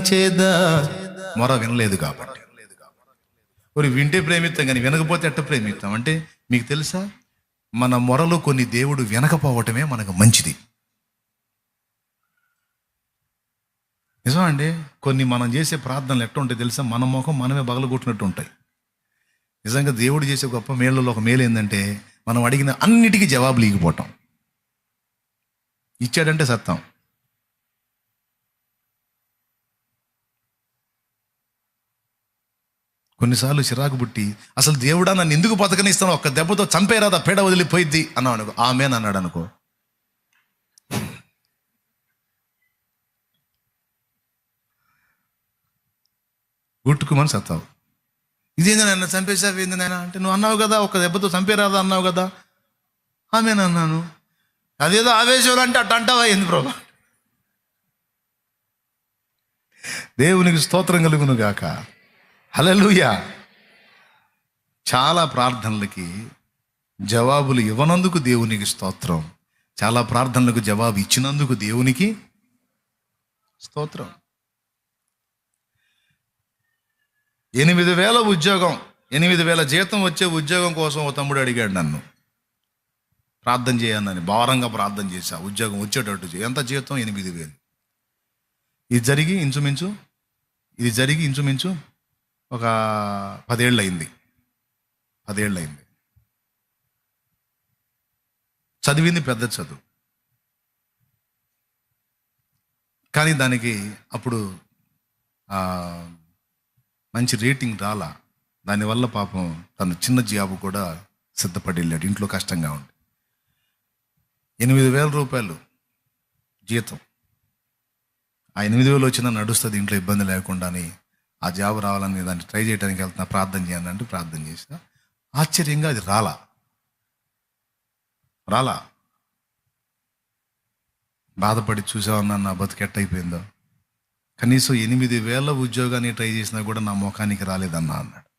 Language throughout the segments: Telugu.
వినచేదా, మొర వినలేదు కాబట్టి. మరి వింటే ప్రేమిస్తాం కానీ వినకపోతే ఎట్ట ప్రేమిస్తాం అంటే, మీకు తెలుసా, మన మొరలు కొన్ని దేవుడు వినకపోవటమే మనకు మంచిది. నిజం అండి. కొన్ని మనం చేసే ప్రార్థనలు ఎట్ట ఉంటాయి తెలుసా, మన ముఖం మనమే బగలగొట్టినట్టు ఉంటాయి. నిజంగా దేవుడు చేసే గొప్ప మేళ్ళలో ఒక మేలు ఏంటంటే, మనం అడిగిన అన్నిటికీ జవాబులు ఇగిపోవటం. ఇచ్చాడంటే సత్తాం. కొన్నిసార్లు చిరాకు పుట్టి, అసలు దేవుడా నన్ను ఎందుకు బతకనిస్తాను, ఒక్క దెబ్బతో చంపేరాదా, పేడ వదిలిపోయిద్ది అన్నావు అనుకో, ఆమెన్ అన్నాడు అనుకో, గుట్టుకుమని సత్తావు. ఇదేంది నన్ను చంపేసావు, ఏంది నాయన అంటే, నువ్వు అన్నావు కదా ఒక్క దెబ్బతో చంపేరాదా అన్నావు కదా, ఆమెన్ అన్నాను. అదేదో ఆవేశం అంటే అట్ట అంటావా ఏంది ప్రభా? దేవునికి స్తోత్రం కలుగును గాక. హల్లెలూయా. చాలా ప్రార్థనలకి జవాబులు ఇవ్వనందుకు దేవునికి స్తోత్రం, చాలా ప్రార్థనలకు జవాబు ఇచ్చినందుకు దేవునికి స్తోత్రం. 8,000 ఉద్యోగం, 8,000 జీతం వచ్చే ఉద్యోగం కోసం ఓ తమ్ముడు అడిగాడు నన్ను, ప్రార్థన చేయన్నని. భారంగా ప్రార్థన చేశా, ఉద్యోగం వచ్చేటట్టు చేయి. ఎంత జీతం? 8,000. ఇది జరిగి ఇంచుమించు ఒక 10 ఏళ్ళు అయింది. చదివింది పెద్ద చదువు, కానీ దానికి అప్పుడు మంచి రేటింగ్ రాలా. దానివల్ల పాపం తను చిన్న జాబ్ కూడా సిద్ధపడి వెళ్ళాడు, ఇంట్లో కష్టంగా ఉంది. 8,000 రూపాయలు జీతం. ఆ 8,000 వచ్చినా నడుస్తుంది, ఇంట్లో ఇబ్బంది లేకుండా అని ఆ జాబ్ రావాలని దాన్ని ట్రై చేయడానికి వెళ్తున్నా, ప్రార్థన చేయాలని అంటే ప్రార్థన చేసిన. ఆశ్చర్యంగా అది రాలా. బాధపడి చూసావన్నా నా బతుకెట్ట అయిపోయిందో, కనీసం 8,000 ఉద్యోగాన్ని ట్రై చేసినా కూడా నా ముఖానికి రాలేదన్నా అన్నాడు.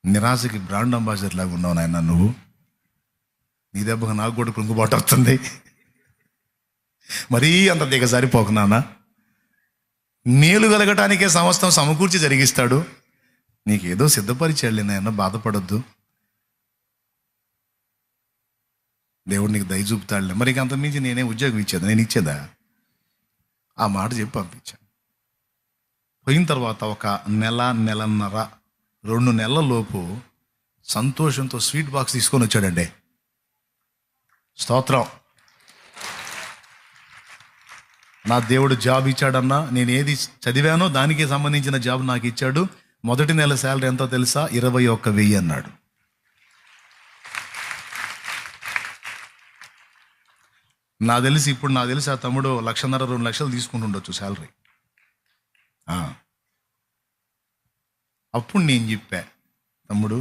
నిరాశకి బ్రాండ్ అంబాసిడర్ లాగా ఉన్నావు నాయన నువ్వు. నీ దెబ్బగా నాకు కూడా కృంగుబాటు వస్తుంది. మరీ అంత దిగజారిపోకు నాన్న. మేలు కలగటానికే సంవత్సరం సమకూర్చి జరిగిస్తాడు, నీకేదో సిద్ధపరిచాడులే నాయన, బాధపడొద్దు, దేవుడు నీకు దయ చూపుతాడులే. మరి అంతమించి నేనే ఉద్యోగం ఇచ్చేదా, నేను ఇచ్చేదా? ఆ మాట చెప్పి పంపించాను. పోయిన తర్వాత ఒక నెలన్నర 2 నెలల లోపు సంతోషంతో స్వీట్ బాక్స్ తీసుకొని వచ్చాడండి. స్తోత్రం. నా దేవుడు జాబ్ ఇచ్చాడన్నా, నేను ఏది చదివానో దానికి సంబంధించిన జాబ్ నాకు ఇచ్చాడు. మొదటి నెల శాలరీ ఎంతో తెలుసా? 21,000 అన్నాడు. నాకు తెలిసి ఆ తమ్ముడు 1,50,000 2 లక్షలు తీసుకుంటుండొచ్చు శాలరీ. అప్పుడు నేను చెప్పా, తమ్ముడు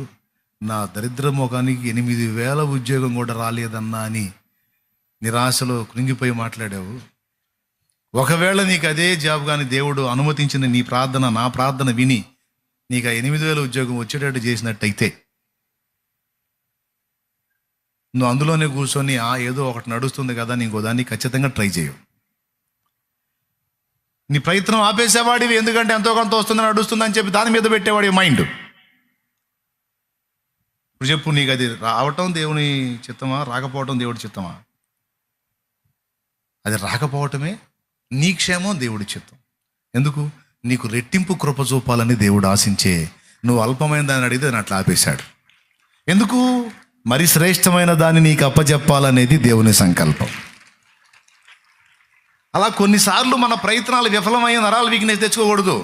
నా దరిద్ర ముఖానికి 8,000 ఉద్యోగం కూడా రాలేదన్నా అని నిరాశలో కృంగిపోయి మాట్లాడావు. ఒకవేళ నీకు అదే జాబ్ కానీ దేవుడు అనుమతించిన నీ ప్రార్థన, నా ప్రార్థన విని నీకు ఆ 8,000 ఉద్యోగం వచ్చేటట్టు చేసినట్టయితే, నువ్వు అందులోనే కూర్చొని ఏదో ఒకటి నడుస్తుంది కదా, నీకు దాన్ని ఖచ్చితంగా ట్రై చేయవు. నీ ప్రయత్నం ఆపేసేవాడివి, ఎందుకంటే ఎంతో కొంత వస్తుంది నడుస్తుంది అని చెప్పి దాని మీద పెట్టేవాడి మైండ్. ఇప్పుడు చెప్పు, నీకు అది రావటం దేవుని చిత్తమా, రాకపోవటం దేవుడి చిత్తమా? అది రాకపోవటమే నీ క్షేమం దేవుడి చిత్తం. ఎందుకు? నీకు రెట్టింపు కృప చూపాలని దేవుడు ఆశించే, నువ్వు అల్పమైన దాన్ని అడిగితే దాన్ని అట్లా ఆపేశాడు. ఎందుకు? మరి శ్రేష్టమైన దాన్ని నీకు అప్పచెప్పాలనేది దేవుని సంకల్పం. అలా కొన్నిసార్లు మన ప్రయత్నాలు విఫలమయ్యే నరాలు వీక్నెస్ తెచ్చుకోకూడదు.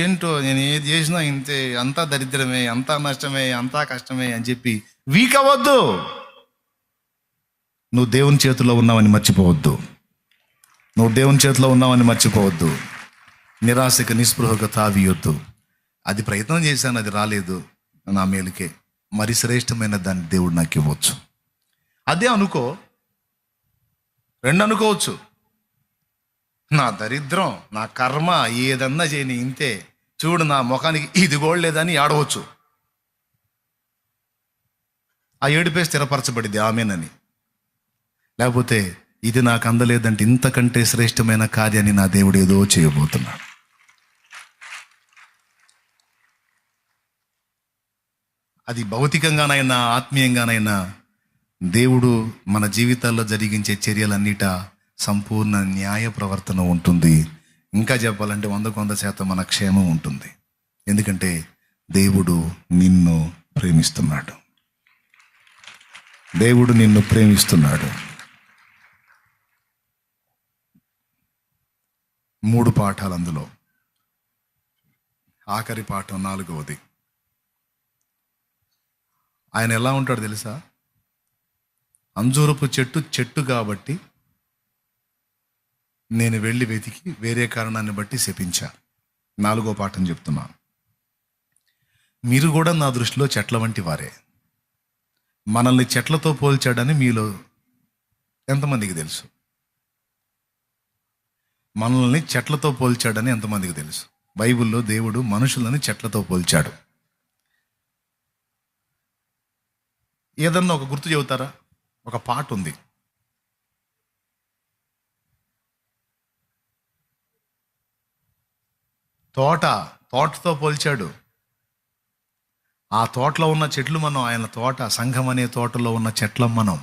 ఏంటో నేను ఏది చేసినా ఇంతే, అంతా దరిద్రమే, అంతా నష్టమే, అంతా కష్టమే అని చెప్పి వీక్ అవ్వద్దు. నువ్వు దేవుని చేతిలో ఉన్నావని మర్చిపోవద్దు. నిరాశకు నిస్పృహకు తావియొద్దు. అది ప్రయత్నం చేశాను, అది రాలేదు, నా మేలుకే, మరి శ్రేష్టమైన దాన్ని దేవుడు నాకు ఇవ్వచ్చు. అదే అనుకో. 2 అనుకోవచ్చు, నా దరిద్రం, నా కర్మ, ఏదన్నా చేయని ఇంతే, చూడు నా ముఖానికి ఇది కూడా లేదని ఆడవచ్చు. ఆ ఏడుపే స్థిరపరచబడింది ఆమెనని. లేకపోతే ఇది నాకు అందలేదంటే ఇంతకంటే శ్రేష్టమైన కార్యాన్ని నా దేవుడు ఏదో చేయబోతున్నాడు. అది భౌతికంగానైనా ఆత్మీయంగానైనా దేవుడు మన జీవితాల్లో జరిగించే చర్యలన్నిట సంపూర్ణ న్యాయ ప్రవర్తన ఉంటుంది. ఇంకా చెప్పాలంటే 100% మన క్షేమం ఉంటుంది. ఎందుకంటే దేవుడు నిన్ను ప్రేమిస్తున్నాడు. దేవుడు నిన్ను ప్రేమిస్తున్నాడు. 3 పాఠాలు అందులో. ఆఖరి పాఠం 4వది. ఆయన ఎలా ఉంటాడు తెలుసా? అంజూరపు చెట్టు కాబట్టి నేను వెళ్ళి వెతికి వేరే కారణాన్ని బట్టి శపించా. 4వ పాఠం చెప్తున్నాను. మీరు కూడా నా దృష్టిలో చెట్ల వంటి వారే. మనల్ని చెట్లతో పోల్చాడని మీలో ఎంతమందికి తెలుసు? మనల్ని చెట్లతో పోల్చాడని ఎంతమందికి తెలుసు? బైబిల్లో దేవుడు మనుషులని చెట్లతో పోల్చాడు. ఏదన్నా ఒక గుర్తు చెబుతారా? ఒక పాట ఉంది. తోటతో పోల్చాడు. ఆ తోటలో ఉన్న చెట్లు మనం, ఆయన తోట, సంఘం అనే తోటలో ఉన్న చెట్లం మనం.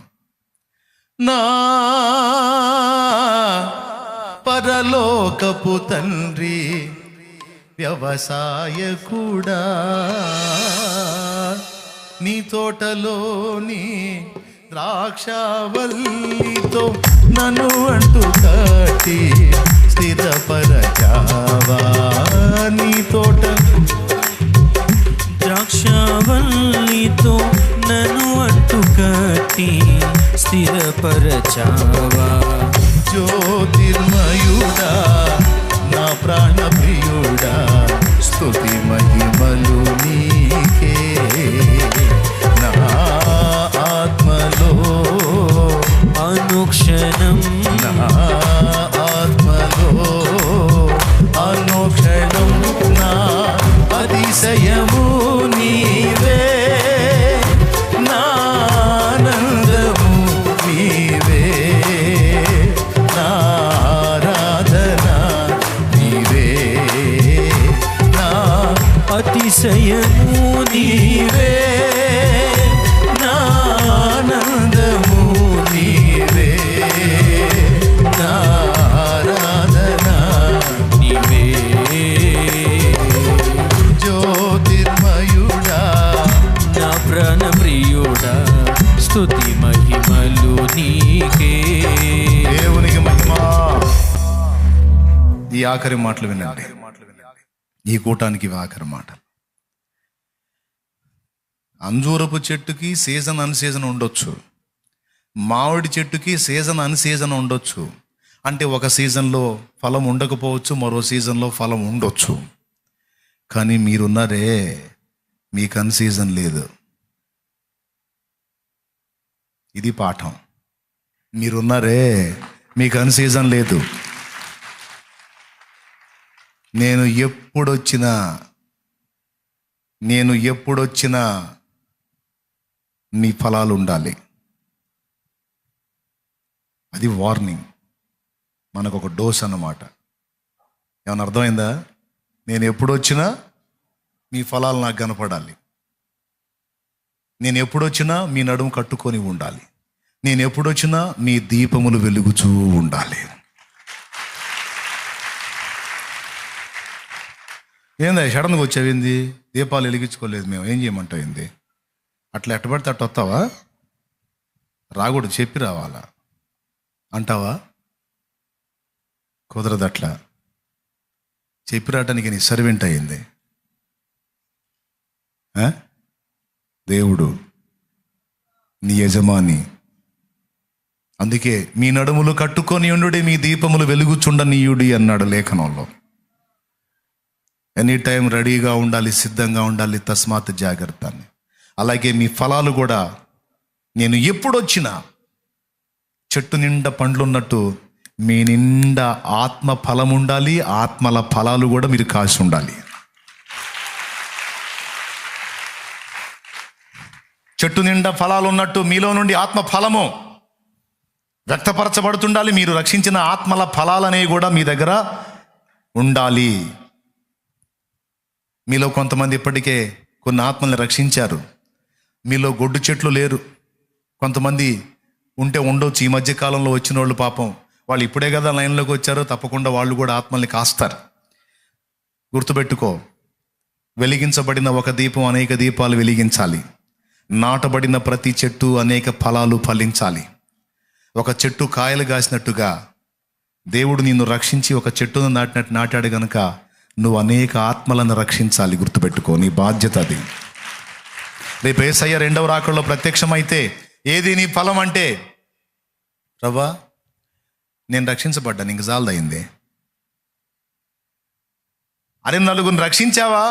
నా పరలోకపు తండ్రి వ్యవసాయకుడా, నీ తోటలోని ద్రాక్షవల్లితో నన్ను అంటు కట్టి స్థిరపరచావా. నీ తోట ద్రాక్షవల్లితో నన్ను అంటు కట్టి స్థిరపరచావా. జ్యోతిర్మయుడా, నా ప్రాణ ప్రియుడా, స్తుతి మహిమలు నీకే. నా ఆత్మలో అనుక్షణం, నా ఆత్మలో అనుక్షణం నా అతిశయము నీవే, నా ఆనందము నీవే, నా ఆరాధన నీవే, నా అతిశయము నీవే, నా ఆనందము నీవే, నా ఆరాధన నీవే. జ్యోతిర్మయుడా, నా ప్రాణ ప్రియుడా, స్తుతి మహిమలు నీకే. దేవునికి మహిమ. ఈ ఆఖరి మాటలు వినండి. ఈ కూటానికి ఇవి ఆఖరి మాటలు. అంజూరపు చెట్టుకి సీజన్ అన్సీజన్ ఉండొచ్చు. మామిడి చెట్టుకి సీజన్ అన్సీజన్ ఉండొచ్చు. అంటే ఒక సీజన్లో ఫలం ఉండకపోవచ్చు, మరో సీజన్లో ఫలం ఉండొచ్చు. కానీ మీరున్నారే, మీకు అన్సీజన్ లేదు. ఇది పాఠం. మీరున్నారే, మీకు అన్సీజన్ లేదు. నేను ఎప్పుడొచ్చినా నీ ఫలాలు ఉండాలి. అది వార్నింగ్, మనకు ఒక డోస్ అన్నమాట. ఏమన్నా అర్థమైందా? నేను ఎప్పుడొచ్చినా మీ ఫలాలు నాకు కనపడాలి. నేను ఎప్పుడొచ్చినా మీ నడుము కట్టుకొని ఉండాలి. నేను ఎప్పుడొచ్చినా మీ దీపములు వెలుగుచూ ఉండాలి. ఏందా సడన్గా వచ్చావింది? దీపాలు వెలిగించుకోలేదు మేము, ఏం చేయమంటావు? ఏంది అట్లా ఎట్టబడితే అట్ట వస్తావా? రాకూడదు, చెప్పి రావాలా అంటావా? కుదరదు. అట్లా చెప్పి రావటానికి నీ సర్వెంట్ అయింది దేవుడు, నీ యజమాని. అందుకే మీ నడుములు కట్టుకొని ఉండుడి, మీ దీపములు వెలుగుచుండనీయుడి అన్నాడు లేఖనంలో. ఎనీ టైం రెడీగా ఉండాలి, సిద్ధంగా ఉండాలి. తస్మాత్ జాగ్రత్త అని. అలాగే మీ ఫలాలు కూడా, నేను ఎప్పుడొచ్చినా చెట్టు నిండా పండ్లు ఉన్నట్టు మీ నిండా ఆత్మ ఫలం ఉండాలి. ఆత్మల ఫలాలు కూడా మీరు కాసి ఉండాలి. చెట్టు నిండా ఫలాలు ఉన్నట్టు మీలో నుండి ఆత్మ ఫలము, వ్యక్తపరచబడుతుండాలి. మీరు రక్షించిన ఆత్మల ఫలాలనేవి కూడా మీ దగ్గర ఉండాలి. మీలో కొంతమంది ఇప్పటికే కొన్ని ఆత్మల్ని రక్షించారు. మీలో గొడ్డు చెట్లు లేరు. కొంతమంది ఉంటే ఉండొచ్చు. ఈ మధ్య కాలంలో వచ్చిన వాళ్ళు పాపం వాళ్ళు ఇప్పుడే కదా లైన్లోకి వచ్చారో, తప్పకుండా వాళ్ళు కూడా ఆత్మల్ని కాస్తారు. గుర్తుపెట్టుకో, వెలిగించబడిన ఒక దీపం అనేక దీపాలు వెలిగించాలి. నాటబడిన ప్రతి చెట్టు అనేక ఫలాలు ఫలించాలి. ఒక చెట్టు కాయలు కాసినట్టుగా దేవుడు నిన్ను రక్షించి ఒక చెట్టును నాటినట్టు నాటాడు గనుక నువ్వు అనేక ఆత్మలను రక్షించాలి. గుర్తుపెట్టుకో, నీ బాధ్యత అది. రేపు యేసయ్య రెండవ రాకడలో ప్రత్యక్షమైతే ఏది నీ ఫలం అంటే, ప్రభువా నేను రక్షించబడ్డాను, ఇంక జాలదయింది. అరే నలుగురిని రక్షించావా?